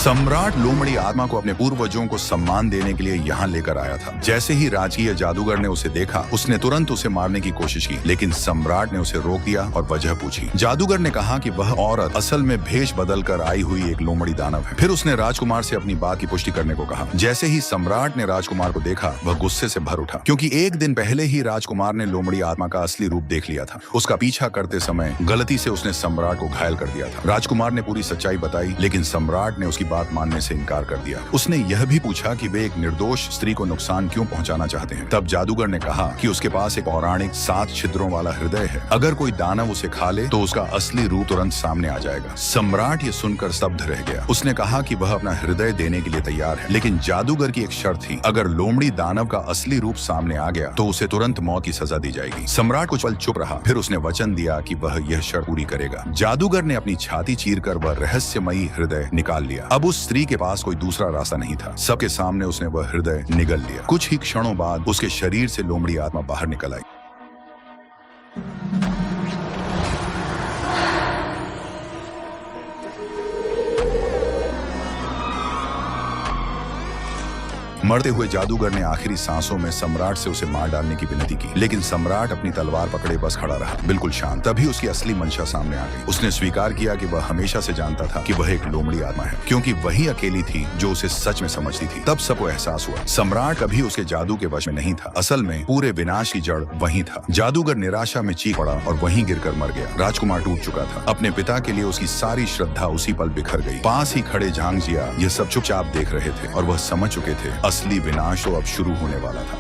सम्राट लोमड़ी आत्मा को अपने पूर्वजों को सम्मान देने के लिए यहाँ लेकर आया था। जैसे ही राजकीय जादूगर ने उसे देखा, उसने तुरंत उसे मारने की कोशिश की, लेकिन सम्राट ने उसे रोक दिया और वजह पूछी। जादूगर ने कहा कि वह औरत असल में भेष बदल कर आई हुई एक लोमड़ी दानव है। फिर उसने राजकुमार से अपनी बात की पुष्टि करने को कहा। जैसे ही सम्राट ने राजकुमार को देखा, वह गुस्से से भर उठा, क्योंकि एक दिन पहले ही राजकुमार ने लोमड़ी आत्मा का असली रूप देख लिया था। उसका पीछा करते समय गलती से उसने सम्राट को घायल कर दिया था। राजकुमार ने पूरी सच्चाई बताई, लेकिन सम्राट ने उसकी बात मानने से इनकार कर दिया। उसने यह भी पूछा कि वे एक निर्दोष स्त्री को नुकसान क्यों पहुंचाना चाहते हैं। तब जादूगर ने कहा कि उसके पास एक पौराणिक 7 छिद्रों वाला हृदय है। अगर कोई दानव उसे खा ले तो उसका असली रूप तुरंत सामने आ जाएगा। सम्राट ये सुनकर स्तब्ध रह गया। उसने कहा कि वह अपना हृदय देने के लिए तैयार है, लेकिन जादूगर की एक शर्त थी। अगर लोमड़ी दानव का असली रूप सामने आ गया तो उसे तुरंत मौत की सजा दी जाएगी। सम्राट कुछ पल चुप रहा, फिर उसने वचन दिया कि वह यह शर्त पूरी करेगा। जादूगर ने अपनी छाती चीरकर वह रहस्यमयी हृदय निकाल लिया। अब उस स्त्री के पास कोई दूसरा रास्ता नहीं था। सबके सामने उसने वह हृदय निगल लिया। कुछ ही क्षणों बाद उसके शरीर से लोमड़ी आत्मा बाहर निकल आई। मरते हुए जादूगर ने आखिरी सांसों में सम्राट से उसे मार डालने की विनती की, लेकिन सम्राट अपनी तलवार पकड़े बस खड़ा रहा, बिल्कुल शांत। तभी उसकी असली मंशा सामने आ गई। उसने स्वीकार किया कि वह हमेशा से जानता था कि वह एक लोमड़ी आत्मा है, क्योंकि वही अकेली थी जो उसे सच में समझती थी। तब सबको एहसास हुआ सम्राट कभी उसके जादू के वश में नहीं था। असल में पूरे विनाश की जड़ वही था। जादूगर निराशा में चीख पड़ा और वहीं गिरकर मर गया। राजकुमार टूट चुका था। अपने पिता के लिए उसकी सारी श्रद्धा उसी पल बिखर गई। पास ही खड़े झांग जिया यह सब चुपचाप देख रहे थे और वह समझ चुके थे असली विनाश तो अब शुरू होने वाला था।